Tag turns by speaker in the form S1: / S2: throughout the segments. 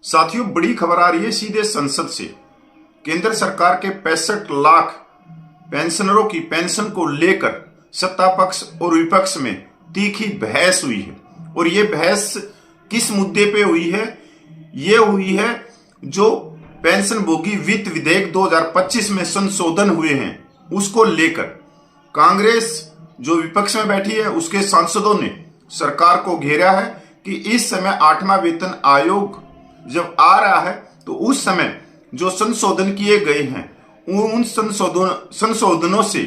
S1: साथियों, बड़ी खबर आ रही है सीधे संसद से। केंद्र सरकार के 65 लाख पेंशनरों की पेंशन को लेकर सत्ता पक्ष और विपक्ष में तीखी बहस हुई है। और ये बहस किस मुद्दे पे हुई है? ये हुई है जो पेंशन भोगी वित्त विधेयक 2025 में संशोधन हुए हैं उसको लेकर। कांग्रेस जो विपक्ष में बैठी है उसके सांसदों ने सरकार को घेरा है कि इस समय 8वां वेतन आयोग जब आ रहा है तो उस समय जो संशोधन किए गए हैं उन संशोधनों से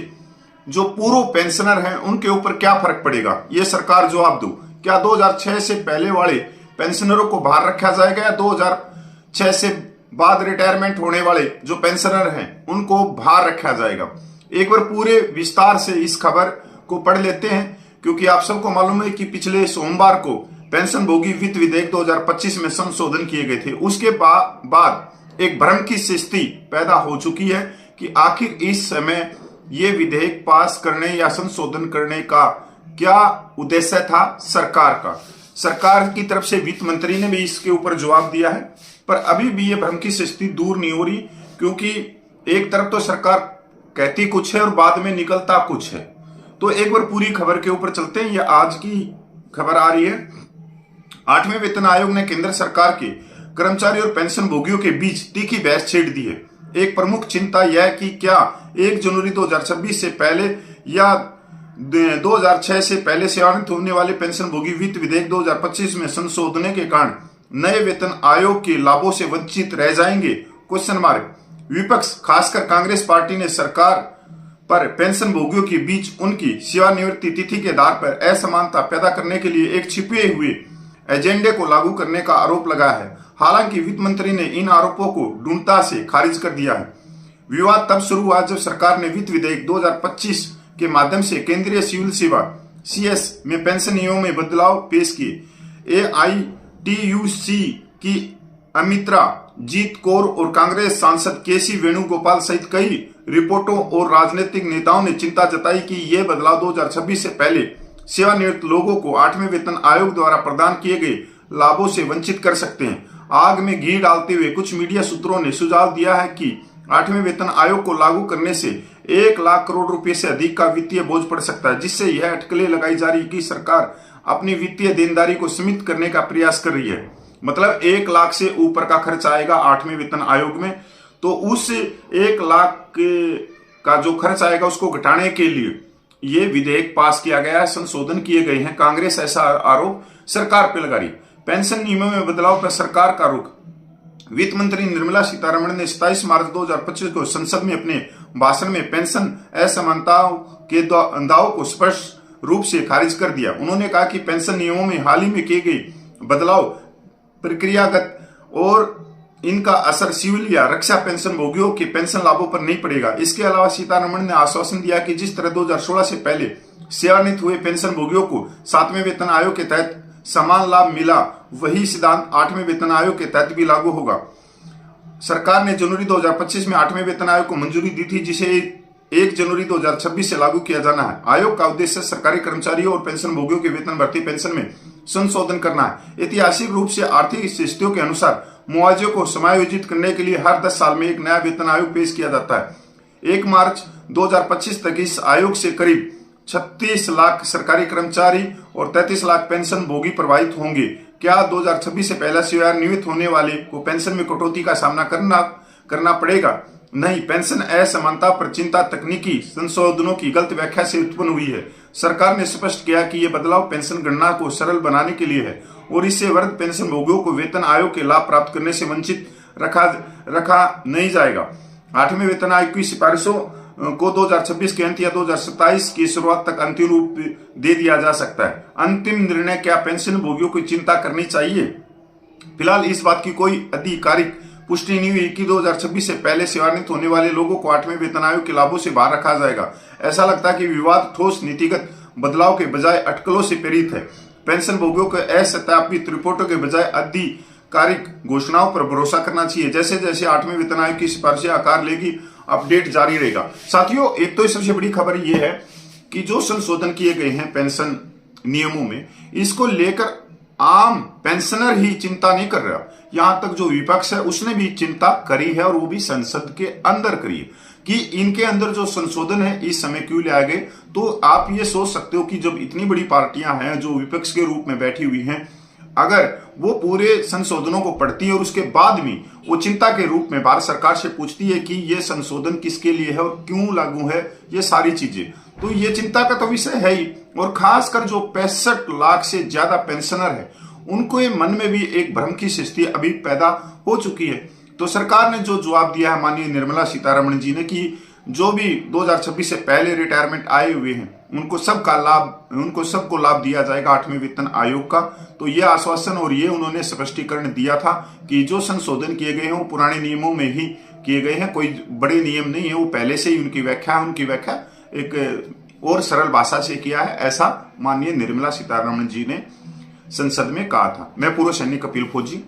S1: जो पूर्व पेंशनर हैं उनके ऊपर क्या फर्क पड़ेगा, ये सरकार जवाब दो। क्या 2006 से पहले वाले पेंशनरों को बाहर रखा जाएगा या 2006 से बाद रिटायरमेंट होने वाले जो पेंशनर हैं उनको बाहर रखा जाएगा? एक बार पूरे विस्तार से इस खबर को पढ़ लेते हैं, क्योंकि आप सबको मालूम है कि पिछले सोमवार को पेंशन भोगी वित्त विधेयक 2025 में संशोधन किए गए थे। उसके बाद एक भ्रम की स्थिति पैदा हो चुकी है कि आखिर इस समय ये विधेयक पास करने या संशोधन करने का क्या उद्देश्य था सरकार का। सरकार की तरफ से वित्त मंत्री ने भी इसके ऊपर जवाब दिया है, पर अभी भी ये भ्रम की स्थिति दूर नहीं हो रही, क्योंकि एक तरफ तो सरकार कहती कुछ है और बाद में निकलता कुछ है। तो एक बार पूरी खबर के ऊपर चलते हैं। यह आज की खबर आ रही है। 8वें वेतन आयोग ने केंद्र सरकार के कर्मचारी और पेंशन भोगियों के बीच तीखी बहस छेड़ दी है। एक प्रमुख चिंता यह कि क्या 1 जनवरी 2026 से पहले या 2006 से पहले सेवानिवृत्त होने वाले पेंशन भोगी वित्त विधेयक 2025 में संशोधन के कारण नए वेतन आयोग के लाभों से वंचित रह जाएंगे? Question mark. विपक्ष खासकर कांग्रेस पार्टी ने सरकार पर पेंशन भोगियों के बीच उनकी सेवानिवृत्ति तिथि के आधार पर असमानता पैदा करने के लिए एक छिपे हुए एजेंडे को लागू करने का आरोप लगाया है। हालांकि वित्त मंत्री ने इन आरोपों को ढूंढता से खारिज कर दिया है। विवाद तब शुरू हुआ जब सरकार ने वित्त विधेयक 2025 के माध्यम से केंद्रीय सिविल सेवा CS में पेंशन नियमों में बदलाव पेश किए। AITUC की अमित्रा जीत कौर और कांग्रेस सांसद KC वेणुगोपाल सहित कई रिपोर्टों और राजनीतिक नेताओं ने चिंता जताई कि ये बदलाव 2026 से पहले सेवानिवृत्त लोगों को 8वें वेतन आयोग द्वारा प्रदान किए गए लाभों से वंचित कर सकते हैं। आग में घी डालते हुए कुछ मीडिया सूत्रों ने सुझाव दिया है कि 8वें वेतन आयोग को लागू करने से 1 लाख करोड़ रुपए से अधिक का वित्तीय बोझ पड़ सकता है, जिससे यह अटकलें लगाई जा रही कि सरकार अपनी वित्तीय देनदारी को सीमित करने का प्रयास कर रही है। मतलब 1 लाख से ऊपर का खर्च आएगा 8वें वेतन आयोग में, तो उस 1 लाख का जो खर्च आएगा उसको घटाने के लिए ये विधेयक पास किया गया है, संशोधन किए गए हैं। कांग्रेस ऐसा आरोप सरकार पे लगा रही। पेंशन नियमों में बदलाव पर सरकार का रुख। वित्त मंत्री निर्मला सीतारमण ने 27 मार्च 2025 को संसद में अपने भाषण में पेंशन असमानताओं के दावों को स्पष्ट रूप से खारिज कर दिया। उन्होंने कहा कि पेंशन नियमों में हाल ही में किए गए बदलाव प्रक्रियागत और इनका असर सिविल या रक्षा पेंशन भोगियों के पेंशन लाभों पर नहीं पड़ेगा। इसके अलावा सीतारमण ने आश्वासन दिया कि जिस तरह 2016 से पहले सेवानिवृत्त हुए पेंशन भोगियों को 7वें वेतन आयोग के तहत समान लाभ मिला, वही सिद्धांत 8वें वेतन आयोग के तहत भी लागू होगा। सरकार ने जनवरी 2025 में 8वें वेतन आयोग को मंजूरी दी थी, जिसे 1 जनवरी 2026 से लागू किया जाना है। आयोग का उद्देश्य सरकारी कर्मचारियों और पेंशन भोगियों के वेतन भर्ती पेंशन में संशोधन करना है। ऐतिहासिक रूप से आर्थिक स्थितियों के अनुसार मुआवजे को समायोजित करने के लिए हर 10 साल में एक नया वेतन आयोग पेश किया जाता है। 1 मार्च 2025 तक इस आयोग से करीब 36 लाख सरकारी कर्मचारी और 33 लाख पेंशन भोगी प्रभावित होंगे। क्या 2026 से पहले सेवानिवृत्त होने वाले को पेंशन में कटौती का सामना करना पड़ेगा? नहीं। पेंशन असमानता पर चिंता तकनीकी संशोधनों की गलत व्याख्या से उत्पन्न हुई है। सरकार ने स्पष्ट किया कि यह बदलाव पेंशन गणना को सरल बनाने के लिए है और इससे वृद्ध पेंशन भोगियों को वेतन आयोग के लाभ प्राप्त करने से वंचित रखा नहीं जाएगा। 8वें वेतन आयोग की सिफारिशों को 2026 के अंत या 2027 की शुरुआत तक अंतिम रूप दे दिया जा सकता है। अंतिम निर्णय क्या पेंशन भोगियों को चिंता करनी चाहिए? फिलहाल इस बात की कोई आधिकारिक पुष्टि नहीं हुई कि 2026 से पहले सेवानिवृत्त होने वाले लोगों को 8वें वेतन आयोग के लाभों से बाहर रखा जाएगा। ऐसा लगता है कि विवाद ठोस नीतिगत बदलाव के बजाय अटकलों से प्रेरित है। पेंशन भोगियों को असत्यापित रिपोर्टों के बजाय आधिकारिक घोषणाओं पर भरोसा करना चाहिए। जैसे जैसे 8वें वेतन आयोग की सिफारिशें आकार लेगी, अपडेट जारी रहेगा। साथियों, एक तो सबसे बड़ी खबर यह है कि जो संशोधन किए गए हैं पेंशन नियमों में, इसको लेकर आम पेंशनर ही चिंता नहीं कर रहा, यहां तक जो विपक्ष है उसने भी चिंता करी है, और वो भी संसद के अंदर करी है कि इनके अंदर जो संशोधन है इस समय क्यों ले आए गए। तो आप ये सोच सकते हो कि जब इतनी बड़ी पार्टियां हैं जो विपक्ष के रूप में बैठी हुई हैं, अगर वो पूरे संशोधनों को पढ़ती है और उसके बाद भी वो चिंता के रूप में भारत सरकार से पूछती है कि ये संशोधन किसके लिए है और क्यों लागू है, ये सारी चीजें, तो ये चिंता का तो विषय है ही। और खासकर जो 65 लाख से ज्यादा पेंशनर है उनको ये मन में भी एक भ्रम की स्थिति अभी पैदा हो चुकी है। तो सरकार ने जो जवाब दिया है माननीय निर्मला सीतारमण जी ने कि जो भी 2026 से पहले रिटायरमेंट आए हुए हैं उनको सबको लाभ दिया जाएगा 8वें वेतन आयोग का। तो ये आश्वासन और ये उन्होंने स्पष्टीकरण दिया था कि जो संशोधन किए गए हैं वो पुराने नियमों में ही किए गए हैं, कोई बड़े नियम नहीं है, वो पहले से ही उनकी व्याख्या एक और सरल भाषा से किया है, ऐसा माननीय निर्मला सीतारमण जी ने संसद में कहा था। मैं पूर्व सैनिक कपिल फौजी।